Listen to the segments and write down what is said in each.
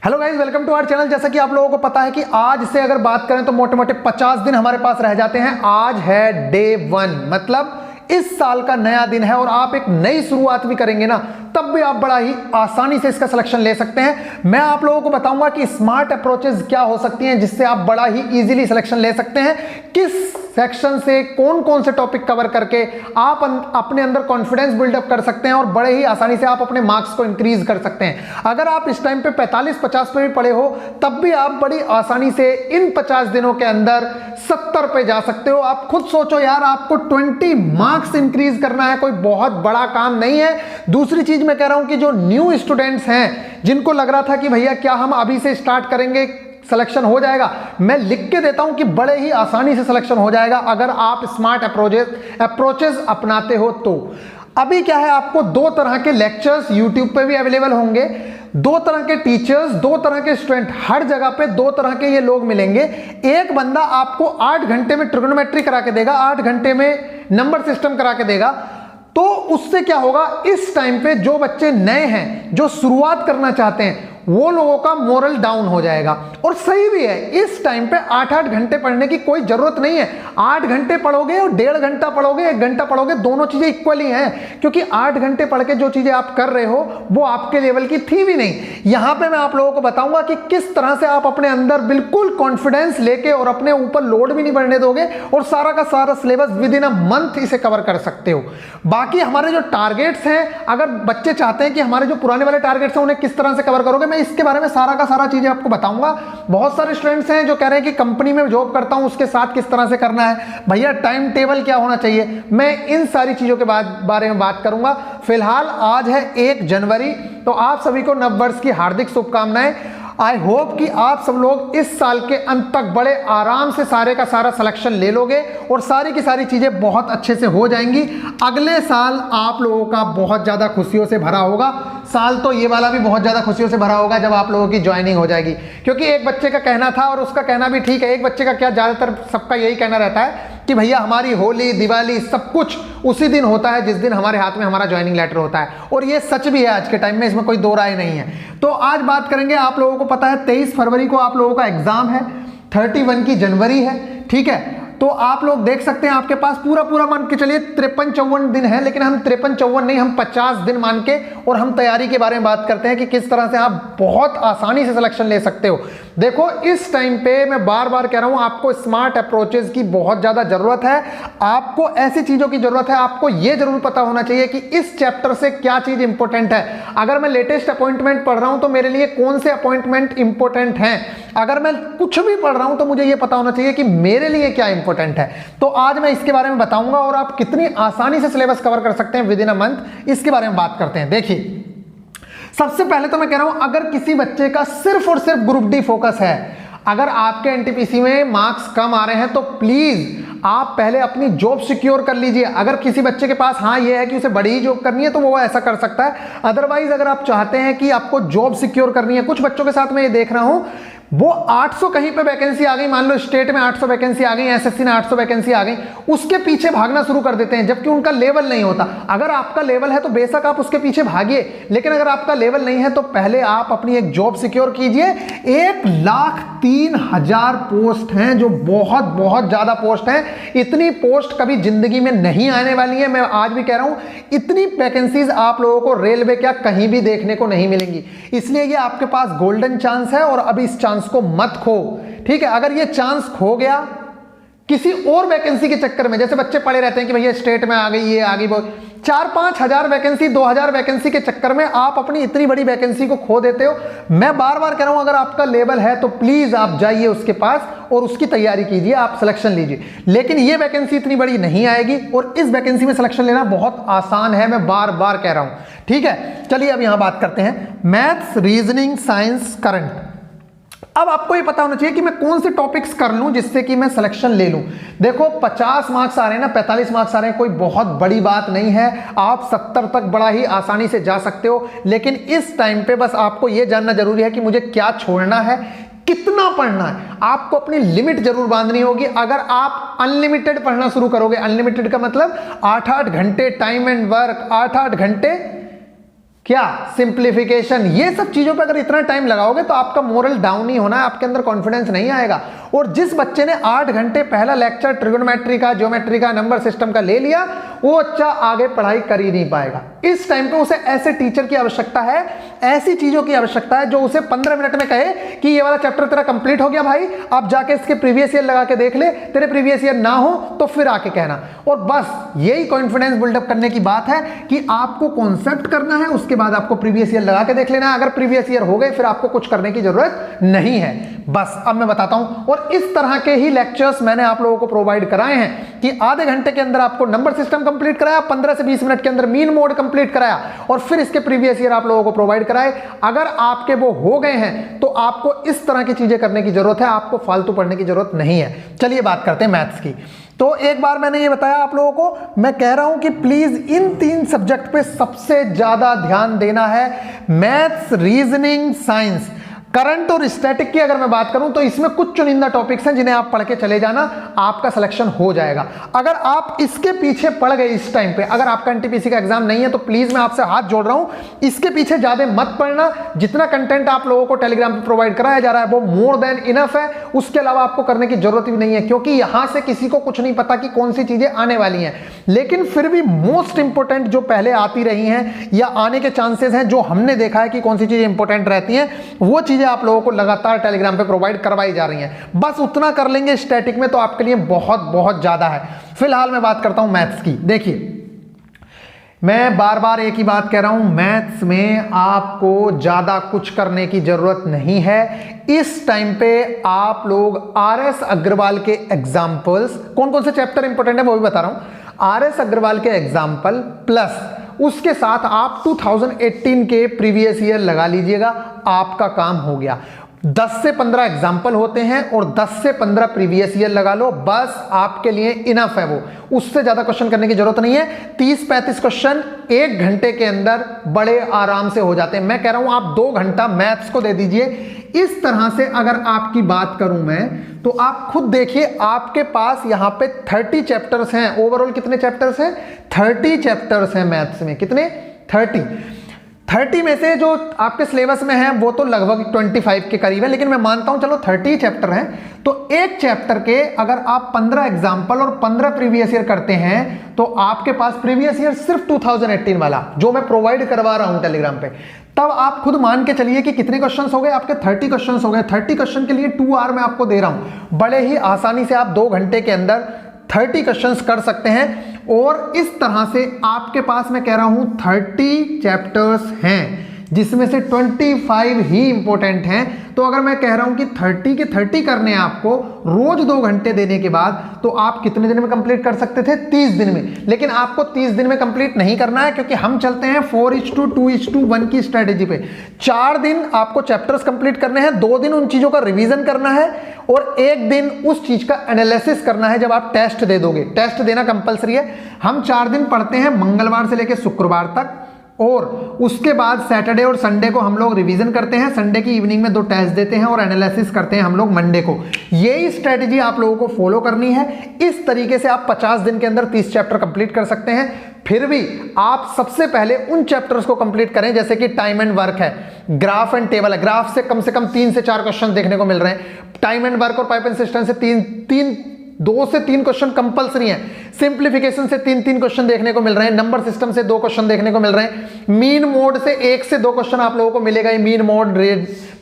Hello guys, welcome to our channel. जैसा कि आप लोगों को पता है कि आज से अगर बात करें तो मोटे मोटे 50 दिन हमारे पास रह जाते हैं। आज है डे 1, मतलब इस साल का नया दिन है और आप एक नई शुरुआत भी करेंगे ना, तब भी आप बड़ा ही आसानी से इसका सिलेक्शन ले सकते हैं। मैं आप लोगों को बताऊंगा कि स्मार्ट अप्रोचेस क्या हो सकती हैं जिससे आप बड़ा ही इजीली सिलेक्शन ले सकते हैं। किस सेक्शन से कौन कौन से टॉपिक कवर करके आप अपने अंदर कॉन्फिडेंस बिल्डअप कर सकते हैं और बड़े ही आसानी से आप अपने मार्क्स को इंक्रीज कर सकते हैं। अगर आप इस टाइम पे 45-50 पे भी पढ़े हो तब भी आप बड़ी आसानी से इन 50 दिनों के अंदर 70 पे जा सकते हो। आप खुद सोचो यार, आपको 20 मार्क्स इंक्रीज करना है, कोई बहुत बड़ा काम नहीं है। दूसरी चीज मैं कह रहा हूं कि जो न्यू स्टूडेंट्स हैं जिनको लग रहा था कि भैया क्या हम अभी से स्टार्ट करेंगे सिलेक्शन हो जाएगा, मैं लिख के देता हूं कि बड़े ही आसानी से सिलेक्शन हो जाएगा अगर आप स्मार्ट अप्रोचेस अपनाते हो तो। अभी क्या है, आपको दो तरह के लेक्चर्स YouTube पे भी अवेलेबल होंगे, दो तरह के टीचर्स, दो तरह के स्टूडेंट, हर जगह पे दो तरह के ये लोग मिलेंगे। एक बंदा आपको 8 घंटे में ट्रिग्नोमेट्री करा के देगा, 8 घंटे में नंबर सिस्टम करा के देगा। तो उससे क्या होगा, इस टाइम पे जो बच्चे नए हैं, जो शुरुआत करना चाहते हैं, वो लोगों का मोरल डाउन हो जाएगा। और सही भी है, इस टाइम पे 8-8 घंटे पढ़ने की कोई जरूरत नहीं है। 8 घंटे पढ़ोगे और 1.5 घंटा पढ़ोगे, 1 घंटा पढ़ोगे, दोनों चीजें इक्वली हैं, क्योंकि 8 घंटे पढ़ के जो चीजें आप कर रहे हो वो आपके लेवल की थी भी नहीं। यहां पे मैं आप लोगों को बताऊंगा कि किस तरह से आप अपने अंदर बिल्कुल कॉन्फिडेंस लेके और अपने ऊपर लोड भी नहीं बढ़ने दोगे और सारा का सारा syllabus with in a month इसे कवर कर सकते हो। बाकी हमारे जो टारगेट्स हैं, अगर बच्चे चाहते हैं कि हमारे जो पुराने वाले टारगेट्स हैं उन्हें किस तरह से कवर करोगे, मैं इसके बारे में सारा का सारा चीजें आपको बताऊंगा। बहुत सारे स्टूडेंट्स हैं जो कह रहे हैं कि कंपनी में जॉब करता हूं, उसके साथ किस तरह से करना है, भैया टाइम टेबल क्या होना चाहिए, मैं इन सारी चीजों के बारे में बात करूंगा। फिलहाल आज है 1 जनवरी, तो आप सभी को नववर्ष की हार्दिक शुभकामनाएं। आई होप कि आप सब लोग इस साल के अंत तक बड़े आराम से सारे का सारा सिलेक्शन ले लोगे और सारी की सारी चीजें बहुत अच्छे से हो जाएंगी। अगले साल आप लोगों का बहुत ज्यादा खुशियों से भरा होगा। साल तो ये वाला भी बहुत ज्यादा खुशियों से भरा होगा जब आप लोगों की ज्वाइनिंग हो जाएगी, क्योंकि एक बच्चे का कहना था और उसका कहना भी ठीक है। एक बच्चे का क्या, ज्यादातर सबका यही कहना रहता है कि भैया हमारी होली, दिवाली सब कुछ उसी दिन होता है जिस दिन हमारे हाथ में हमारा ज्वाइनिंग लेटर होता है, और ये सच भी है आज के टाइम में, इसमें कोई दो राय नहीं है। तो आज बात करेंगे, आप लोगों को पता है 23 फरवरी को आप लोगों का एग्जाम है, 31 की जनवरी है, ठीक है। तो आप लोग देख सकते हैं आपके पास पूरा मान के चलिए 53-54 दिन है, लेकिन हम 53-54 नहीं, हम 50 दिन मान के और हम तैयारी के बारे में बात करते हैं कि किस तरह से आप बहुत आसानी से सिलेक्शन ले सकते हो। देखो इस टाइम पे मैं बार बार कह रहा हूं, आपको स्मार्ट अप्रोचेस की बहुत ज्यादा जरूरत है। आपको ऐसी चीजों की जरूरत है, आपको यह जरूर पता होना चाहिए कि इस चैप्टर से क्या चीज इंपॉर्टेंट है। अगर मैं लेटेस्ट अपॉइंटमेंट पढ़ रहा हूं तो मेरे लिए कौन से अपॉइंटमेंट इंपॉर्टेंट हैं। अगर मैं कुछ भी पढ़ रहा हूं तो मुझे यह पता होना चाहिए कि मेरे लिए क्या इंपॉर्टेंट है। तो आज मैं इसके बारे में बताऊंगा और आप कितनी आसानी से सिलेबस कवर कर सकते हैं विद इन अ मंथ, इसके बारे में बात करते हैं। देखिए सबसे पहले तो मैं कह रहा हूं, अगर किसी बच्चे का सिर्फ और सिर्फ ग्रुप डी फोकस है, अगर आपके एनटीपीसी में मार्क्स कम आ रहे हैं तो प्लीज आप पहले अपनी जॉब सिक्योर कर लीजिए। अगर किसी बच्चे के पास हाँ ये है कि उसे बड़ी ही जॉब करनी है तो वो ऐसा कर सकता है। अदरवाइज अगर आप चाहते हैं कि आपको जॉब सिक्योर करनी है, कुछ बच्चों के साथ मैं ये देख रहा हूं, वो 800 कहीं पे वैकेंसी आ गई, मान लो स्टेट में 800 वैकेंसी आ गई, एसएससी में 800 वैकेंसी आ गई, उसके पीछे भागना शुरू कर देते हैं जबकि उनका लेवल नहीं होता। अगर आपका लेवल है तो बेशक आप उसके पीछे भागिए, लेकिन अगर आपका लेवल नहीं है तो पहले आप अपनी एक जॉब सिक्योर कीजिए। 1,03,000 पोस्ट हैं, जो बहुत बहुत ज्यादा पोस्ट हैं। इतनी पोस्ट कभी जिंदगी में नहीं आने वाली है। मैं आज भी कह रहा हूं, इतनी वैकेंसीज आप लोगों को रेलवे क्या कहीं भी देखने को नहीं मिलेंगी। इसलिए ये आपके पास गोल्डन चांस है और अभी इस चांस को मत खो, ठीक है। अगर ये चांस खो गया किसी और वैकेंसी के चक्कर में, जैसे बच्चे पड़े रहते हैं कि भैया स्टेट में आ गई, ये आ गई, 4-5 हजार वैकेंसी, 2,000 वैकेंसी के चक्कर में आप अपनी इतनी बड़ी वैकेंसी को खो देते हो। मैं बार बार कह रहा हूं, अगर आपका लेवल है तो प्लीज आप जाइए उसके पास और उसकी तैयारी कीजिए, आप सिलेक्शन लीजिए। लेकिन ये वैकेंसी इतनी बड़ी नहीं आएगी और इस वैकेंसी में सिलेक्शन लेना बहुत आसान है, मैं बार बार कह रहा हूं, ठीक है। चलिए अब यहां बात करते हैं मैथ्स, रीजनिंग, साइंस, करंट। अब आपको ये पता होना चाहिए कि मैं कौन से टॉपिक्स कर लूं जिससे कि मैं सिलेक्शन ले लूं। देखो 50 मार्क्स आ रहे हैं ना, 45 मार्क्स आ रहे हैं, कोई बहुत बड़ी बात नहीं है। आप 70 तक बड़ा ही आसानी से जा सकते हो। लेकिन इस टाइम पे बस आपको यह जानना जरूरी है कि मुझे क्या छोड़ना है, कितना पढ़ना है। आपको अपनी लिमिट जरूर बांधनी होगी। अगर आप अनलिमिटेड पढ़ना शुरू करोगे, अनलिमिटेड का मतलब 8-8 घंटे टाइम एंड वर्क, 8-8 घंटे क्या, सिंप्लीफिकेशन। ये सब चीजों पे अगर इतना टाइम लगाओगे तो आपका मोरल डाउन ही होना है, आपके अंदर कॉन्फिडेंस नहीं आएगा। और जिस बच्चे ने 8 घंटे पहला लेक्चर ट्रिगोनोमेट्री का, ज्योमेट्री का, नंबर सिस्टम का ले लिया, वो बच्चा आगे पढ़ाई कर ही नहीं पाएगा। इस टाइम पे उसे ऐसे टीचर की आवश्यकता है, ऐसी चीजों की आवश्यकता है जो उसे 15 मिनट में कहे कि ये वाला चैप्टर तेरा कंप्लीट हो गया भाई, अब जाके इसके प्रीवियस ईयर लगा के देख ले, तेरे प्रीवियस ईयर ना हो तो फिर आके कहना। और बस यही कॉन्फिडेंस बिल्डअप करने की बात है कि आपको कॉन्सेप्ट करना है, उसके बाद आपको प्रीवियस ईयर लगा के देख लेना है। अगर प्रीवियस ईयर हो गए फिर आपको कुछ करने की जरूरत नहीं है। बस अब मैं बताता हूं, और इस तरह के ही लेक्चर्स मैंने आप लोगों को प्रोवाइड कराए हैं कि आधे घंटे के अंदर आपको नंबर सिस्टम कंप्लीट कराया, 15 से 20 मिनट के अंदर मीन मोड कंप्लीट कराया, और फिर इसके प्रीवियस ईयर आप लोगों को प्रोवाइड कराए। अगर आपके वो हो गए हैं तो आपको इस तरह की चीजें करने की जरूरत है, आपको फालतू पढ़ने की जरूरत नहीं है। चलिए बात करते हैं मैथ्स की। तो एक बार मैंने ये बताया आप लोगों को, मैं कह रहा हूं कि प्लीज इन 3 सब्जेक्ट पे सबसे ज्यादा ध्यान देना है, मैथ्स, रीजनिंग, साइंस। करंट और स्टैटिक की अगर मैं बात करूं तो इसमें कुछ चुनिंदा टॉपिक्स हैं जिन्हें आप पढ़ के चले जाना, आपका सिलेक्शन हो जाएगा। अगर आप इसके पीछे पड़ गए इस टाइम पे, अगर आपका एनटीपीसी का एग्जाम नहीं है तो प्लीज मैं आपसे हाथ जोड़ रहा हूं, इसके पीछे ज्यादा मत पढ़ना। जितना कंटेंट आप लोगों को टेलीग्राम पे प्रोवाइड कराया जा रहा है वो मोर देन इनफ है, उसके अलावा आपको करने की जरूरत भी नहीं है, क्योंकि यहां से किसी को कुछ नहीं पता कि कौन सी चीजें आने वाली हैं। लेकिन फिर भी मोस्ट इंपोर्टेंट जो पहले आती रही हैं या आने के चांसेस हैं, जो हमने देखा है कि कौन सी चीजें इंपोर्टेंट रहती हैं, वो चीजें आप लोगों को लगातार टेलीग्राम पे प्रोवाइड करवाई जा रही हैं। बस उतना कर लेंगे स्टैटिक में तो आपके लिए बहुत बहुत ज्यादा है। फिलहाल मैं बात करता हूं मैथ्स की। देखिए, मैं बार बार एक ही बात कह रहा हूं, मैथ्स में आपको ज्यादा कुछ करने की जरूरत नहीं है। इस टाइम पे आप लोग आरएस अग्रवाल के एग्जाम्पल्स, कौन कौन से चैप्टर इंपोर्टेंट है वो भी बता रहा हूं, आरएस अग्रवाल के एग्जाम्पल प्लस उसके साथ आप 2018 के प्रीवियस ईयर लगा लीजिएगा, आपका काम हो गया। 10 से 15 एग्जाम्पल होते हैं और 10 से 15 प्रीवियस ईयर लगा लो, बस आपके लिए इनफ है वो, उससे ज्यादा क्वेश्चन करने की जरूरत नहीं है। 30-35 क्वेश्चन 1 घंटे के अंदर बड़े आराम से हो जाते हैं। मैं कह रहा हूं आप 2 घंटा मैथ्स को दे दीजिए। इस तरह से अगर आपकी बात करूं मैं तो आप खुद देखिए, आपके पास यहां पे 30 चैप्टर्स हैं। ओवरऑल कितने चैप्टर्स हैं? 30 चैप्टर्स हैं मैथ्स में। कितने? 30 में से जो आपके सिलेबस में है वो तो लगभग 25 के करीब है, लेकिन मैं मानता हूं चलो 30 चैप्टर हैं, तो एक चैप्टर के अगर आप 15 एग्जाम्पल और 15 प्रीवियस ईयर करते हैं तो आपके पास प्रीवियस ईयर सिर्फ 2018 वाला जो मैं प्रोवाइड करवा रहा हूं टेलीग्राम पे, तब आप खुद मान के चलिए कि कितने क्वेश्चंस हो गए आपके? 30 क्वेश्चंस हो गए। 30 क्वेश्चन के लिए 2 आवर मैं आपको दे रहा हूं। बड़े ही आसानी से आप 2 घंटे के अंदर 30 क्वेश्चंस कर सकते हैं। और इस तरह से आपके पास मैं कह रहा हूं 30 चैप्टर्स हैं जिसमें से 25 ही इंपॉर्टेंट हैं। तो अगर मैं कह रहा हूं कि 30 के 30 करने हैं आपको रोज 2 घंटे देने के बाद, तो आप कितने दिन में कंप्लीट कर सकते थे? 30 दिन में। लेकिन आपको 30 दिन में कंप्लीट नहीं करना है, क्योंकि हम चलते हैं 4:2:1 की स्ट्रेटेजी पे। 4 दिन आपको चैप्टर्स कंप्लीट करने हैं, 2 दिन उन चीजों का रिवीजन करना है और 1 दिन उस चीज का एनालिसिस करना है जब आप टेस्ट दे दोगे। टेस्ट देना कंपलसरी है। हम 4 दिन पढ़ते हैं, मंगलवार से लेकर शुक्रवार तक, और उसके बाद सैटरडे और संडे को हम लोग रिवीजन करते हैं। संडे की इवनिंग में 2 टेस्ट देते हैं और एनालिसिस करते हैं हम लोग मंडे को। यही स्ट्रेटजी आप लोगों को फॉलो करनी है। इस तरीके से आप 50 दिन के अंदर 30 चैप्टर कंप्लीट कर सकते हैं। फिर भी आप सबसे पहले उन चैप्टर्स को कंप्लीट करें जैसे कि टाइम एंड वर्क है, ग्राफ एंड टेबल है। ग्राफ से कम 3 से 4 क्वेश्चन देखने को मिल रहे हैं। टाइम एंड वर्क और पाइप एंड सिस्टम से 2 से 3 क्वेश्चन कंपलसरी हैं। सिंप्लीफिकेशन से 3 क्वेश्चन देखने को मिल रहे हैं। नंबर सिस्टम से 2 क्वेश्चन देखने को मिल रहे हैं। मीन मोड से 1 से 2 क्वेश्चन आप लोगों को मिलेगा। मीन मोड,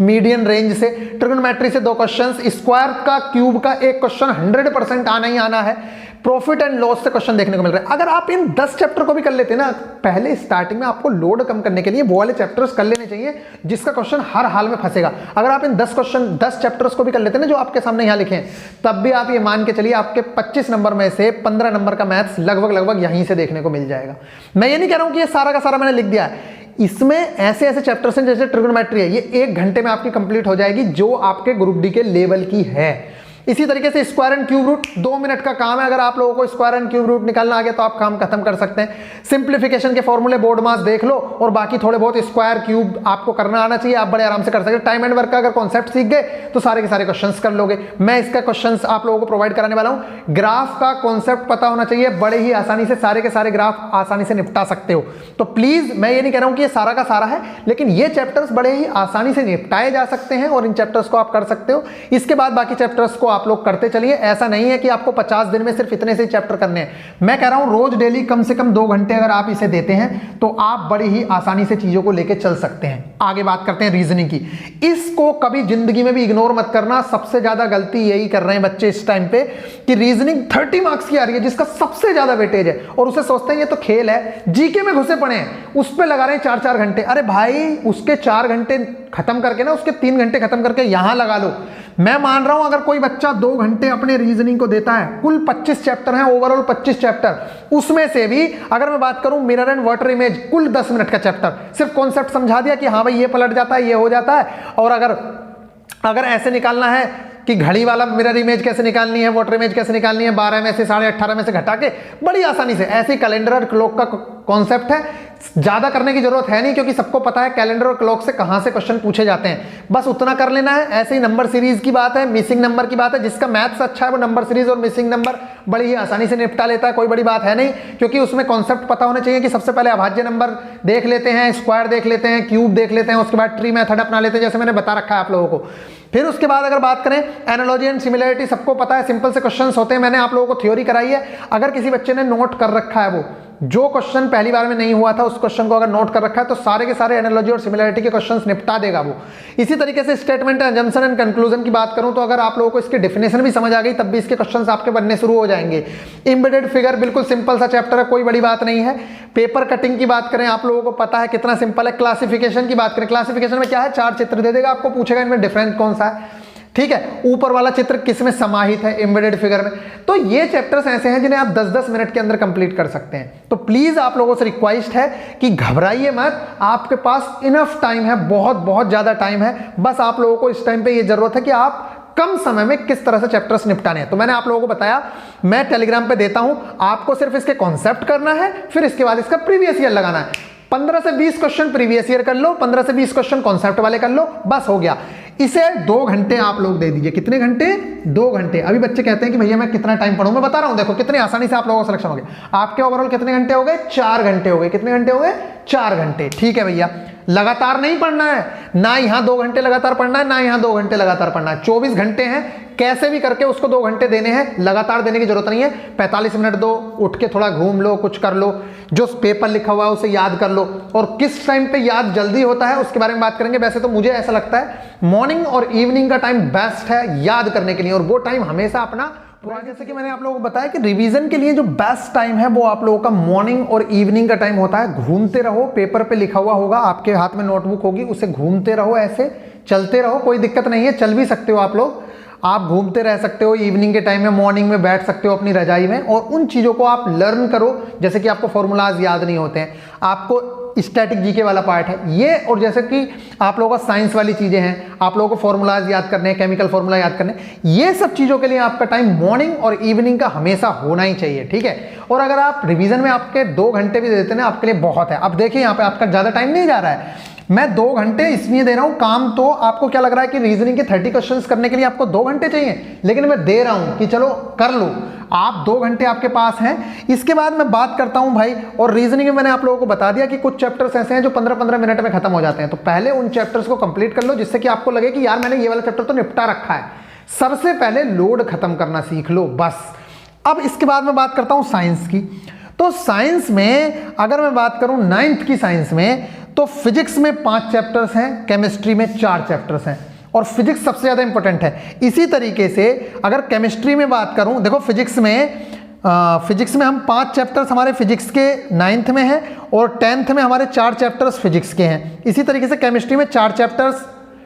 मीडियन रेंज से, ट्रिगोनोमेट्री से 2 क्वेश्चन, स्क्वायर का, क्यूब का 1 क्वेश्चन 100% आना ही आना है। प्रॉफिट एंड लॉस से क्वेश्चन देखने को मिल रहे हैं। अगर आप इन 10 चैप्टर को भी कर लेते ना, पहले स्टार्टिंग में आपको लोड कम करने के लिए वो वाले चैप्टर्स कर लेने चाहिए जिसका क्वेश्चन हर हाल में फंसेगा। अगर आप इन 10 चैप्टर्स को भी कर लेते ना जो आपके सामने यहां लिखे हैं, तब भी आप ये मान के चलिए आपके 25 नंबर में से 15 नंबर का मैथ्स लगभग यहीं से देखने को मिल जाएगा। मैं ये नहीं कह रहा हूं कि ये सारा का सारा मैंने लिख दिया है। इसमें ऐसे चैप्टर्स हैं जैसे ट्रिगोनोमेट्री है, ये 1 घंटे में आपकी कंप्लीट हो जाएगी जो आपके ग्रुप डी के लेवल की है। इसी तरीके से square and cube root 2 minute का काम है, अगर आप लोगों को स्क्वायर एंड क्यूब रूट निकालना आ गया तो आप काम खत्म कर सकते हैं। सिंप्लीफिकेशन के फॉर्मूले बोर्ड मास देख लो और बाकी थोड़े बहुत स्क्वायर क्यूब आपको करना आना चाहिए, आप बड़े आराम से कर सकते हैं। टाइम एंड वर्क का अगर कॉन्सेप्ट सीख गए तो सारे के सारे क्वेश्चंस कर लोगे। मैं इसका क्वेश्चंस आप लोगों को प्रोवाइड कराने वाला हूं। ग्राफ का कॉन्सेप्ट पता होना चाहिए, बड़े ही आसानी से सारे के सारे ग्राफ आसानी से निपटा सकते हो। तो प्लीज मैं ये नहीं कह रहा हूं कि ये सारा का सारा है, लेकिन ये चैप्टर्स बड़े ही आसानी से निपटाए जा सकते हैं और इन चैप्टर्स को आप कर सकते हो। इसके बाद बाकी चैप्टर्स को आप लोग करते चलिए। ऐसा नहीं है कि आपको 50 दिन में सिर्फ इतने से चैप्टर करने हैं। मैं कह रहा हूं रोज डेली कम से कम 2 घंटे अगर आप इसे देते हैं तो आप बड़ी ही आसानी से चीजों को लेकर चल सकते हैं। आगे बात करते हैं रीजनिंग की। इसको कभी जिंदगी में भी इग्नोर मत करना। सबसे ज्यादा गलती यही कर रहे हैं बच्चे इस टाइम पे कि रीजनिंग 30 मार्क्स की आ रही है जिसका सबसे ज्यादा वेटेज है और उसे सोचते हैं ये तो खेल है, जीके में घुसे पड़े हैं, उस पर लगा रहे हैं 4-4 घंटे। अरे भाई उसके 4 घंटे खत्म करके ना उसके 3 घंटे खत्म करके यहां लगा लो। मैं मान रहा हूं अगर कोई बच्चा 2 घंटे अपने रीजनिंग को देता है, कुल 25 चैप्टर हैं, ओवरऑल 25 चैप्टर, उसमें से भी अगर मैं बात करूं मिरर एंड वाटर इमेज कुल 10 मिनट का चैप्टर, सिर्फ कॉन्सेप्ट समझा दिया कि हाँ भाई ये पलट जाता है, ये हो जाता है। और अगर ऐसे निकालना है कि घड़ी वाला मिरर इमेज कैसे निकालनी है, वाटर इमेज कैसे निकालनी है, 12 में से 18.5 में से घटा के बड़ी आसानी से, ऐसे कैलेंडर और क्लॉक का कॉन्सेप्ट है। ज्यादा करने की जरूरत है नहीं क्योंकि सबको पता है कैलेंडर और क्लॉक से कहां से क्वेश्चन पूछे जाते हैं, बस उतना कर लेना है। ऐसे ही नंबर सीरीज की बात है, मिसिंग नंबर की बात है, जिसका मैथ्स अच्छा है वो नंबर सीरीज और मिसिंग नंबर बड़ी ही आसानी से निपटा लेता है, कोई बड़ी बात है नहीं। क्योंकि उसमें कॉन्सेप्ट पता होना चाहिए कि सबसे पहले अभाज्य नंबर देख लेते हैं, स्क्वायर देख लेते हैं, क्यूब देख लेते हैं, उसके बाद ट्री मेथड अपना लेते हैं जैसे मैंने बता रखा है आप लोगों को। फिर उसके बाद अगर बात करें एनालॉजी एंड सिमिलरिटी, सबको पता है सिंपल से क्वेश्चंस होते हैं, मैंने आप लोगों को थ्योरी कराई है। अगर किसी बच्चे ने नोट कर रखा है, वो जो क्वेश्चन पहली बार में नहीं हुआ था उस क्वेश्चन को अगर नोट कर रखा है तो सारे के सारे एनालॉजी और सिमिलरिटी के क्वेश्चंस निपटा देगा वो। इसी तरीके से स्टेटमेंट अजम्पशन एंड कंक्लूजन की बात करूं तो अगर आप लोगों को इसकी डेफिनेशन भी समझ आ गई तब भी इसके क्वेश्चंस आपके बनने शुरू हो जाएंगे। एम्बेडेड फिगर बिल्कुल सिंपल सा चैप्टर है, कोई बड़ी बात नहीं है। पेपर कटिंग की बात करें, आप लोगों को पता है कितना सिंपल है। क्लासिफिकेशन की बात करें, क्लासिफिकेशन में क्या है, 4 चित्र दे देगा, आपको पूछेगा इनमें डिफरेंस कौन सा है, ठीक है। ऊपर वाला चित्र किसमें समाहित है, एम्बेडेड फिगर में। तो ये चैप्टर्स ऐसे हैं जिन्हें आप 10-10 मिनट के अंदर कंप्लीट कर सकते हैं। तो प्लीज आप लोगों से रिक्वेस्ट है कि घबराइए मत, आपके पास इनफ टाइम है, बहुत बहुत ज्यादा टाइम है। बस आप लोगों को इस टाइम पे ये जरूरत है कि आप कम समय में किस तरह से चैप्टर्स निपटाने हैं। तो मैंने आप लोगों को बताया, मैं टेलीग्राम पे देता हूं, आपको सिर्फ इसके कॉन्सेप्ट करना है, फिर इसके बाद इसका प्रीवियस ईयर लगाना है। 15 से 20 क्वेश्चन प्रीवियस ईयर कर लो, 15 से 20 क्वेश्चन कॉन्सेप्ट वाले कर लो, बस हो गया। इसे 2 घंटे आप लोग दे दीजिए। कितने घंटे? 2 घंटे। अभी बच्चे कहते हैं कि भैया मैं कितना टाइम पढ़ूं, मैं बता रहा हूं, देखो कितनी आसानी से आप लोगों का सिलेक्शन हो गया। आपके ओवरऑल कितने घंटे हो गए? 4 घंटे हो गए। कितने घंटे हो गए? 4 घंटे। ठीक है भैया, लगातार नहीं पढ़ना है, ना यहां 2 घंटे लगातार पढ़ना है, ना यहां 2 घंटे लगातार पढ़ना है। 24 घंटे हैं, कैसे भी करके उसको 2 घंटे देने हैं, लगातार देने की जरूरत नहीं है। 45 मिनट दो, उठ के थोड़ा घूम लो, कुछ कर लो, जो पेपर लिखा हुआ है उसे याद कर लो। और किस टाइम पे याद जल्दी होता है उसके बारे में बात करेंगे। वैसे तो मुझे ऐसा लगता है मॉर्निंग और इवनिंग का टाइम बेस्ट है याद करने के लिए, और वो टाइम हमेशा अपना जैसे कि मैंने आप लोगों को बताया कि रिवीजन के लिए जो बेस्ट टाइम है वो आप लोगों का मॉर्निंग और इवनिंग का टाइम होता है। घूमते रहो, पेपर पे लिखा हुआ होगा, आपके हाथ में नोटबुक होगी, उसे घूमते रहो, ऐसे चलते रहो, कोई दिक्कत नहीं है, चल भी सकते हो आप लोग, आप घूमते रह सकते हो। इवनिंग के टाइम में, मॉर्निंग में बैठ सकते हो अपनी रजाई में, और उन चीज़ों को आप लर्न करो। जैसे कि आपको फॉर्मूलाज याद नहीं होते हैं, आपको स्टैटिक जीके वाला पार्ट है ये, और जैसे कि आप लोगों का साइंस वाली चीज़ें हैं, आप लोगों को फॉर्मूलाज याद करने हैं, केमिकल फॉर्मूला याद करने, ये सब चीज़ों के लिए आपका टाइम मॉर्निंग और इवनिंग का हमेशा होना ही चाहिए, ठीक है। और अगर आप रिवीजन में आपके 2 घंटे भी दे देते हैं ना, आपके लिए बहुत है। अब देखिए यहाँ पे आपका ज़्यादा टाइम नहीं जा रहा है, मैं 2 घंटे इसलिए दे रहा हूं। काम तो आपको क्या लग रहा है कि रीजनिंग के 30 क्वेश्चंस करने के लिए आपको 2 घंटे चाहिए, लेकिन मैं दे रहा हूं कि चलो कर लो, आप 2 घंटे आपके पास हैं। इसके बाद मैं बात करता हूं भाई, और रीजनिंग में मैंने आप लोगों को बता दिया कि कुछ चैप्टर्स ऐसे हैं जो 15-15 मिनट में खत्म हो जाते हैं। तो पहले उन चैप्टर्स को कंप्लीट कर लो जिससे कि आपको लगे कि यार मैंने ये वाला चैप्टर तो निपटा रखा है। सबसे पहले लोड खत्म करना सीख लो बस। अब इसके बाद मैं बात करता हूं साइंस की। तो साइंस में अगर मैं बात करूं 9th की साइंस में, तो फिजिक्स में 5 चैप्टर्स हैं, केमिस्ट्री में 4 चैप्टर्स हैं, और फिजिक्स सबसे ज्यादा इंपॉर्टेंट है। इसी तरीके से अगर केमिस्ट्री में बात करूं, देखो फिजिक्स में हम 5 चैप्टर्स हमारे फिजिक्स के 9th में हैं, और 10th में हमारे 4 चैप्टर्स फिजिक्स के हैं। इसी तरीके से केमिस्ट्री में 4 चैप्टर्स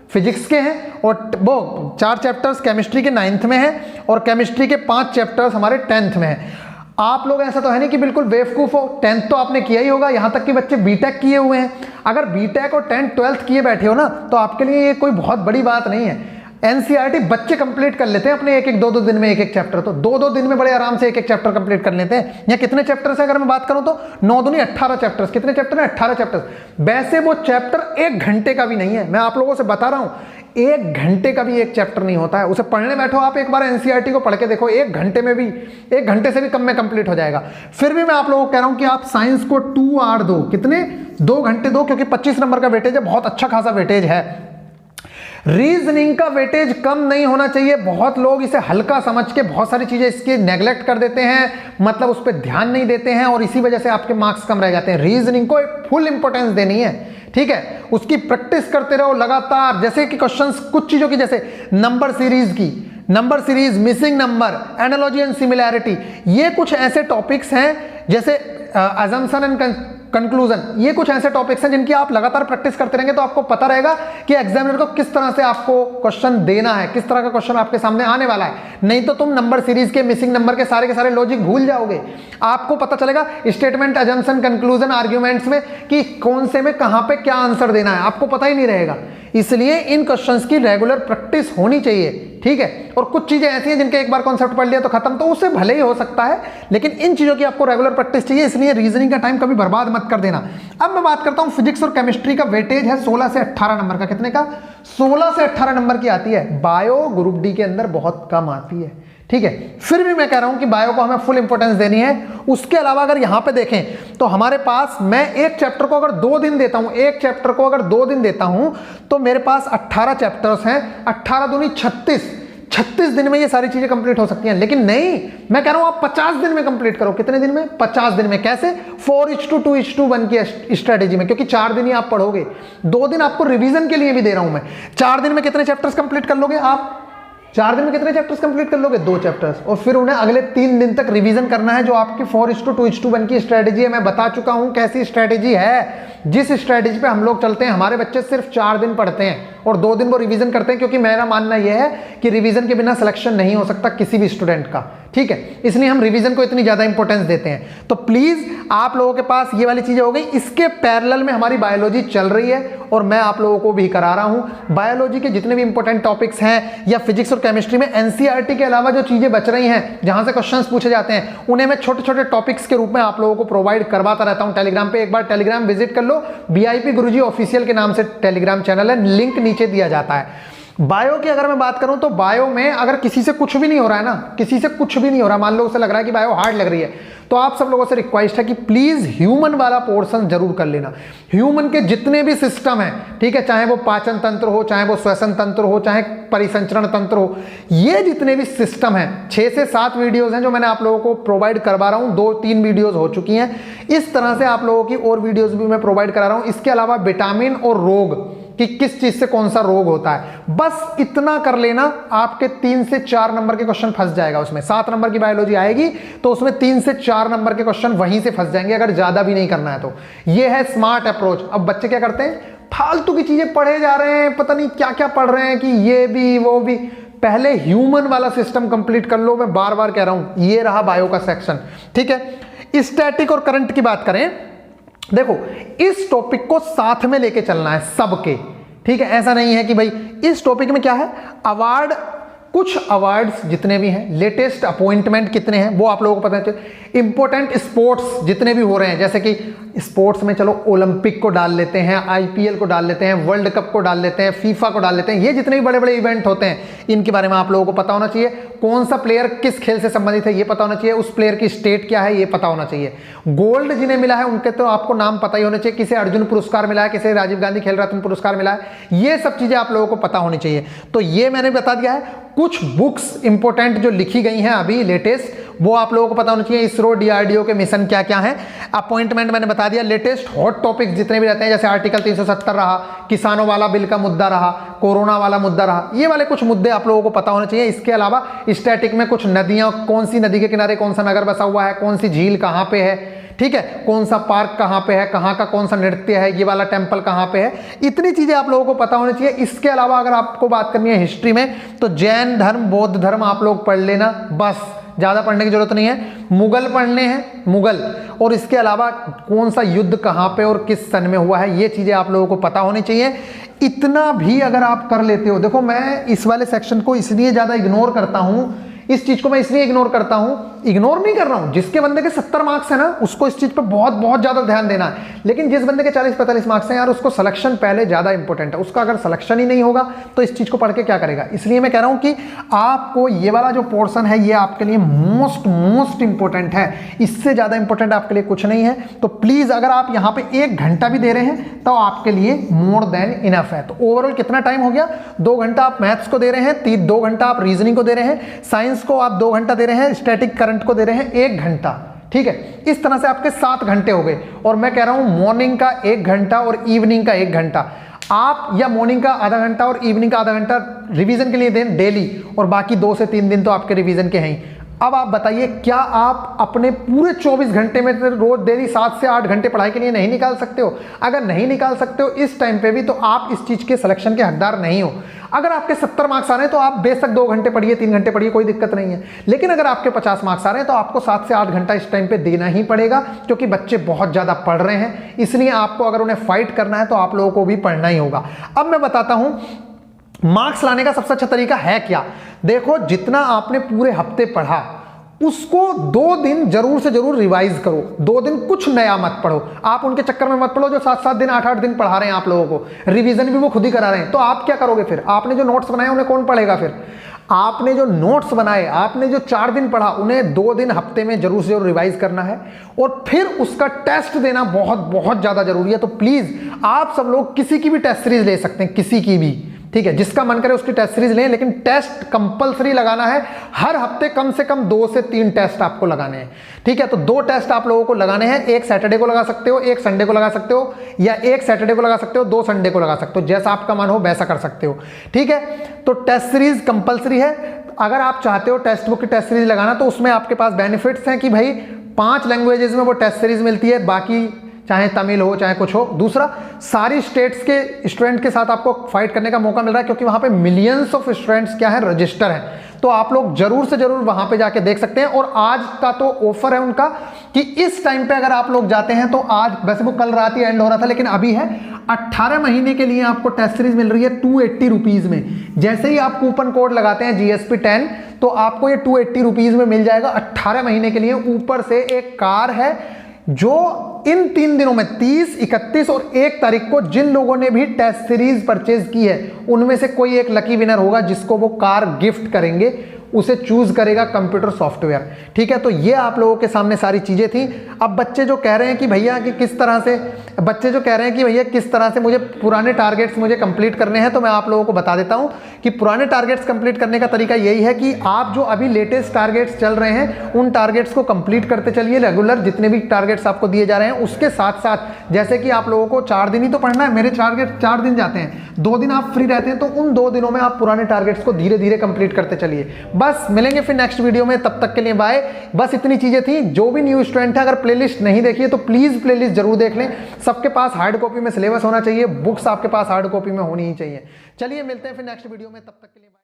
फिजिक्स के हैं, और वो 4 चैप्टर्स केमिस्ट्री के 9th में हैं, और केमिस्ट्री के 5 चैप्टर्स हमारे 10th में हैं। आप लोग ऐसा तो है नहीं कि बिल्कुल बेवकूफ हो, 10th तो आपने किया ही होगा, यहां तक कि बच्चे बीटेक किए हुए हैं। अगर बीटेक और 10th 12th किए बैठे हो ना, तो आपके लिए ये कोई बहुत बड़ी बात नहीं है। एनसीईआरटी बच्चे कंप्लीट कर लेते हैं अपने एक एक दो दो दिन में एक एक चैप्टर, तो दो दो दिन में बड़े आराम से एक एक चैप्टर कंप्लीट कर लेते हैं। या कितने चैप्टर्स है अगर मैं बात करूं तो 9 दूनी 18 चैप्टर्स। कितने चैप्टर है? 18 चैप्टर्स। वैसे वो चैप्टर 1 घंटे का भी नहीं है, मैं आप लोगों से बता रहा हूं 1 घंटे का भी एक चैप्टर नहीं होता है। उसे पढ़ने बैठो आप एक बार एनसीईआरटी को पढ़ के देखो, 1 घंटे में भी, 1 घंटे से भी कम में कंप्लीट हो जाएगा। फिर भी मैं आप लोगों को कह रहा हूं कि आप साइंस को 2 आवर दो। कितने? 2 घंटे दो, क्योंकि 25 नंबर का वेटेज है, बहुत अच्छा खासा वेटेज है। रीजनिंग का वेटेज कम नहीं होना चाहिए। बहुत लोग इसे हल्का समझ के बहुत सारी चीजें इसके नेग्लेक्ट कर देते हैं, मतलब उस पर ध्यान नहीं देते हैं, और इसी वजह से आपके मार्क्स कम रह जाते हैं। रीजनिंग को एक फुल इंपॉर्टेंस देनी है, ठीक है? उसकी प्रैक्टिस करते रहो लगातार। जैसे कि क्वेश्चंस कुछ चीजों की, जैसे नंबर सीरीज की, number series, missing number, analogy and similarity, ये कुछ ऐसे टॉपिक्स हैं, जैसे अजम्पशन एंड कंक्लूजन, ये कुछ ऐसे टॉपिक्स हैं जिनकी आप लगातार प्रैक्टिस करते रहेंगे तो आपको पता रहेगा कि एग्जामिनर को किस तरह से आपको क्वेश्चन देना है, किस तरह का क्वेश्चन आपके सामने आने वाला है। नहीं तो तुम नंबर सीरीज के, मिसिंग नंबर के सारे लॉजिक भूल जाओगे। आपको पता चलेगा स्टेटमेंट, अजम्पशन, कंक्लूजन, आर्ग्यूमेंट्स में कि कौन से में कहां पे क्या आंसर देना है, आपको पता ही नहीं रहेगा। इसलिए इन क्वेश्चंस की रेगुलर प्रैक्टिस होनी चाहिए, ठीक है? और कुछ चीजें ऐसी हैं जिनके एक बार कॉन्सेप्ट पढ़ लिया तो खत्म, तो उससे भले ही हो सकता है, लेकिन इन चीजों की आपको रेगुलर प्रैक्टिस चाहिए। इसलिए रीजनिंग का टाइम कभी बर्बाद मत कर देना। अब मैं बात करता हूं फिजिक्स और केमिस्ट्री का वेटेज है 16 से 18 नंबर का। कितने का? 16 से 18 नंबर की आती है। बायो ग्रुप डी के अंदर बहुत कम आती है, ठीक है? फिर भी मैं कह रहा हूं कि बायो को हमें फुल इंपॉर्टेंस देनी है। उसके अलावा अगर यहां पे देखें तो हमारे पास, मैं एक चैप्टर को अगर 2 दिन देता हूं, एक चैप्टर को अगर 2 दिन देता हूं तो मेरे पास 18 चैप्टर्स हैं। 18 दूनी 36 दिन में ये सारी चीजें कंप्लीट हो सकती हैं। लेकिन नहीं, मैं कह रहा हूं आप 50 दिन में कंप्लीट करो। कितने दिन में? 50 दिन में। कैसे? 4:2:1 की स्ट्रेटेजी में, क्योंकि 4 दिन ही आप पढ़ोगे, 2 दिन आपको रिवीजन के लिए भी दे रहा हूं मैं। 4 दिन में कितने चैप्टर्स कंप्लीट कर लोगे आप? 4 दिन में कितने चैप्टर्स कंप्लीट कर लोगे? 2 चैप्टर्स। और फिर उन्हें अगले 3 दिन तक रिवीजन करना है, जो आपकी 4:2:1 की स्ट्रेटेजी है। मैं बता चुका हूं कैसी स्ट्रेटेजी है। जिस स्ट्रेटेजी पे हम लोग चलते हैं, हमारे बच्चे सिर्फ 4 दिन पढ़ते हैं और 2 दिन वो रिवीजन करते हैं, क्योंकि मेरा मानना यह है कि रिवीजन के बिना सिलेक्शन नहीं हो सकता किसी भी स्टूडेंट का, ठीक है? इसलिए हम रिवीजन को इतनी ज्यादा इंपॉर्टेंस देते हैं। तो प्लीज आप लोगों के पास ये वाली चीजें हो गई। इसके पैरेलल में हमारी बायोलॉजी चल रही है और मैं आप लोगों को भी करा रहा हूं। बायोलॉजी के जितने भी इंपॉर्टेंट टॉपिक्स हैं, या फिजिक्स और केमिस्ट्री में एनसीईआरटी के अलावा जो चीजें बच रही हैं, जहां से क्वेश्चंस पूछे जाते हैं, उन्हें मैं छोटे छोटे टॉपिक्स के रूप में आप लोगों को प्रोवाइड करवाता रहता हूं टेलीग्राम पे। एक बार टेलीग्राम विजिट कर लो, वीआईपी गुरुजी ऑफिशियल के नाम से टेलीग्राम चैनल है, लिंक नीचे दिया जाता है। बायो की अगर मैं बात करूं तो बायो में अगर किसी से कुछ भी नहीं हो रहा है ना, किसी से कुछ भी नहीं हो रहा, मान लो उसे लग रहा है कि बायो हार्ड लग रही है, तो आप सब लोगों से रिक्वेस्ट है कि प्लीज ह्यूमन वाला पोर्शन जरूर कर लेना। ह्यूमन के जितने भी सिस्टम हैं, ठीक है, चाहे वो पाचन तंत्र हो, चाहे वो श्वसन तंत्र हो, चाहे परिसंचरण तंत्र हो, ये जितने भी सिस्टम हैं, 6 से 7 वीडियोस हैं जो मैंने आप लोगों को प्रोवाइड करवा रहा हूं। 2-3 वीडियोस हो चुकी हैं। इस तरह से आप लोगों की और वीडियोस भी मैं प्रोवाइड करा रहा हूं। इसके अलावा विटामिन और रोग, कि किस चीज से कौन सा रोग होता है, बस इतना कर लेना, आपके 3 से 4 नंबर के क्वेश्चन फंस जाएगा उसमें। 7 नंबर की बायोलॉजी आएगी तो उसमें 3 से 4 नंबर के क्वेश्चन वहीं से फंस जाएंगे, अगर ज्यादा भी नहीं करना है तो। ये है स्मार्ट अप्रोच। अब बच्चे क्या करते हैं, फालतू की चीजें पढ़े जा रहे हैं, पता नहीं क्या क्या पढ़ रहे हैं कि ये भी वो भी। पहले ह्यूमन वाला सिस्टम कंप्लीट कर लो। मैं बार बार कह रहा हूं, ये रहा बायो का सेक्शन, ठीक है? स्टैटिक और करंट की बात करें, देखो इस टॉपिक को साथ में लेके चलना है सबके, ठीक है? ऐसा नहीं है कि भाई इस टॉपिक में क्या है, अवार्ड, कुछ अवार्ड्स जितने भी हैं, लेटेस्ट अपॉइंटमेंट कितने हैं वो आप लोगों को पता है। इंपॉर्टेंट स्पोर्ट्स जितने भी हो रहे हैं, जैसे कि स्पोर्ट्स में चलो ओलंपिक को डाल लेते हैं, आईपीएल को डाल लेते हैं, वर्ल्ड कप को डाल लेते हैं, फीफा को डाल लेते हैं, ये जितने भी बड़े बड़े इवेंट होते हैं, इनके बारे में आप लोगों को पता होना चाहिए। कौन सा प्लेयर किस खेल से संबंधित है ये पता होना चाहिए, उस प्लेयर की स्टेट क्या है ये पता होना चाहिए। गोल्ड जिन्हें मिला है उनके तो आपको नाम पता ही होने चाहिए, किसे अर्जुन पुरस्कार मिला है, किसे राजीव गांधी खेल रत्न पुरस्कार मिला है, ये सब चीजें आप लोगों को पता होनी चाहिए। तो ये मैंने बता दिया है। कुछ बुक्स इंपॉर्टेंट जो लिखी गई हैं अभी लेटेस्ट, वो आप लोगों को पता होना चाहिए। इसरो डीआरडीओ के मिशन क्या क्या है, अपॉइंटमेंट मैंने बता दिया। लेटेस्ट हॉट टॉपिक्स जितने भी रहते हैं, जैसे आर्टिकल 370 रहा, किसानों वाला बिल का मुद्दा रहा, कोरोना वाला मुद्दा रहा, ये वाले कुछ मुद्दे आप लोगों को पता होने चाहिए। इसके अलावा स्टैटिक में कुछ नदियां, कौन सी नदी के किनारे कौन सा नगर बसा हुआ है, कौन सी झील कहां पे है, ठीक है, कौन सा पार्क कहां पे है, कहां का कौन सा नृत्य है, ये वाला टेंपल कहां पे है, इतनी चीजें आप लोगों को पता होनी चाहिए। इसके अलावा अगर आपको बात करनी है हिस्ट्री में, तो जैन धर्म, बौद्ध धर्म आप लोग पढ़ लेना, बस ज़्यादा पढ़ने की जरूरत नहीं है। मुगल पढ़ने हैं, मुगल, और इसके अलावा कौन सा युद्ध कहाँ पे और किस सन में हुआ है, ये चीज़ें आप लोगों को पता होनी चाहिए। इतना भी अगर आप कर लेते हो, देखो मैं इस वाले सेक्शन को इसलिए ज़्यादा इग्नोर करता हूँ, इस चीज को मैं इसलिए इग्नोर करता हूं, इग्नोर नहीं कर रहा हूं, जिसके बंदे के 70 मार्क्स है ना उसको इस चीज पे बहुत बहुत ज्यादा ध्यान देना है, लेकिन जिस बंदे के 40-45 मार्क्स हैं यार उसको सिलेक्शन पहले ज्यादा इंपॉर्टेंट है। उसका अगर सिलेक्शन ही नहीं होगा तो इस चीज को पढ़ के क्या करेगा। इसलिए मैं कह रहा हूं कि आपको ये वाला जो पोर्शन है ये आपके लिए मोस्ट इंपॉर्टेंट है, इससे ज्यादा इंपॉर्टेंट आपके लिए कुछ नहीं है। तो प्लीज अगर आप यहां पे 1 घंटा भी दे रहे हैं तो आपके लिए मोर देन इनफ है। तो ओवरऑल कितना टाइम हो गया, 2 घंटा आप मैथ्स को दे रहे हैं, 2 घंटा आप रीजनिंग को दे रहे हैं, साइंस को आप 2 घंटा दे रहे हैं, स्टैटिक करंट को दे रहे हैं 1 घंटा, ठीक है। इस तरह से आपके 7 घंटे हो गए। और मैं कह रहा हूं मॉर्निंग का 1 घंटा और इवनिंग का 1 घंटा आप, या मॉर्निंग का आधा घंटा और इवनिंग का आधा घंटा रिवीजन के लिए दें डेली, और बाकी 2 से 3 दिन तो आपके रिवीजन के हैं। अब आप बताइए क्या आप अपने पूरे 24 घंटे में रोज डेली 7 से 8 घंटे पढ़ाई के लिए नहीं निकाल सकते हो? अगर नहीं निकाल सकते हो इस टाइम पे भी, तो आप इस चीज के सिलेक्शन के हकदार नहीं हो। अगर आपके 70 मार्क्स आ रहे हैं तो आप बेशक 2 घंटे पढ़िए, 3 घंटे पढ़िए, कोई दिक्कत नहीं है। लेकिन अगर आपके 50 मार्क्स आ रहे हैं तो आपको 7 से 8 घंटा इस टाइम पे देना ही पड़ेगा, क्योंकि बच्चे बहुत ज्यादा पढ़ रहे हैं। इसलिए आपको अगर उन्हें फाइट करना है तो आप लोगों को भी पढ़ना ही होगा। अब मैं बताता हूं मार्क्स लाने का सबसे अच्छा तरीका है क्या। देखो, जितना आपने पूरे हफ्ते पढ़ा उसको 2 दिन जरूर से जरूर रिवाइज करो। 2 दिन कुछ नया मत पढ़ो, आप उनके चक्कर में मत पढ़ो जो 7-7 दिन 8-8 दिन पढ़ा रहे हैं आप लोगों को, रिवीजन भी वो खुद ही करा रहे हैं। तो आप क्या करोगे फिर? आपने जो नोट्स बनाए उन्हें कौन पढ़ेगा फिर? आपने जो नोट्स बनाए, आपने जो 4 दिन पढ़ा, उन्हें 2 दिन हफ्ते में जरूर से जरूर रिवाइज करना है, और फिर उसका टेस्ट देना बहुत बहुत ज्यादा जरूरी है। तो प्लीज आप सब लोग किसी की भी टेस्ट सीरीज ले सकते हैं, किसी की भी, ठीक है, जिसका मन करे उसकी टेस्ट सीरीज लें, लेकिन टेस्ट कंपलसरी लगाना है। हर हफ्ते कम से कम 2 से 3 टेस्ट आपको लगाने हैं, ठीक है। तो 2 टेस्ट आप लोगों को लगाने हैं, 1 सैटरडे को लगा सकते हो, 1 संडे को लगा सकते हो, या 1 सैटरडे को लगा सकते हो, 2 संडे को लगा सकते हो, जैसा आपका मन हो वैसा कर सकते हो, ठीक है। तो टेस्ट सीरीज कंपलसरी है। अगर आप चाहते हो टेक्स्ट बुक की टेस्ट सीरीज लगाना तो उसमें आपके पास बेनिफिट्स हैं कि भाई 5 लैंग्वेजेस में वो टेस्ट सीरीज मिलती है, बाकी चाहे तमिल हो चाहे कुछ हो। दूसरा, सारी स्टेट्स के स्टूडेंट के साथ आपको फाइट करने का मौका मिल रहा है, क्योंकि वहां पे मिलियंस ऑफ स्टूडेंट्स क्या है, रजिस्टर हैं। तो आप लोग जरूर से जरूर वहां पे जाके देख सकते हैं। और आज का तो ऑफर है उनका कि इस टाइम पे अगर आप लोग जाते हैं तो आज, वैसे वो कल रात ही एंड हो रहा था, लेकिन अभी है 18 महीने के लिए आपको टेस्ट सीरीज मिल रही है 280 रुपीज में। जैसे ही आप कूपन कोड लगाते हैं GSP10 तो आपको ये 280 रुपीज में मिल जाएगा 18 महीने के लिए। ऊपर से एक कार है जो इन 3 दिनों में 30, 31 और 1 तारीख को जिन लोगों ने भी टेस्ट सीरीज परचेज की है उनमें से कोई एक लकी विनर होगा जिसको वो कार गिफ्ट करेंगे, उसे चूज करेगा कंप्यूटर सॉफ्टवेयर, ठीक है। तो ये आप लोगों के सामने सारी चीजें थी। अब बच्चे जो कह रहे हैं कि भैया कि किस तरह से मुझे पुराने टारगेट्स मुझे कंप्लीट करने हैं, तो मैं आप लोगों को बता देता हूं कि पुराने टारगेट्स कंप्लीट करने का तरीका यही है कि आप जो अभी लेटेस्ट टारगेट्स चल रहे हैं उन टारगेट्स को कंप्लीट करते चलिए रेगुलर, जितने भी टारगेट्स आपको दिए जा रहे हैं। उसके साथ साथ जैसे कि आप लोगों को 4 दिन ही तो पढ़ना है, मेरे टारगेट 4 दिन जाते हैं, 2 दिन आप फ्री रहते हैं, तो उन 2 दिनों में आप पुराने टारगेट्स को धीरे धीरे कंप्लीट करते चलिए। बस मिलेंगे फिर नेक्स्ट वीडियो में, तब तक के लिए बाय। बस इतनी चीजें थी। जो भी न्यू स्टूडेंट है अगर प्लेलिस्ट नहीं देखी है तो प्लीज प्लेलिस्ट जरूर देख लें। सबके पास हार्ड कॉपी में सिलेबस होना चाहिए, बुक्स आपके पास हार्ड कॉपी में होनी ही चाहिए। चलिए मिलते हैं फिर नेक्स्ट वीडियो में, तब तक के लिए बाय।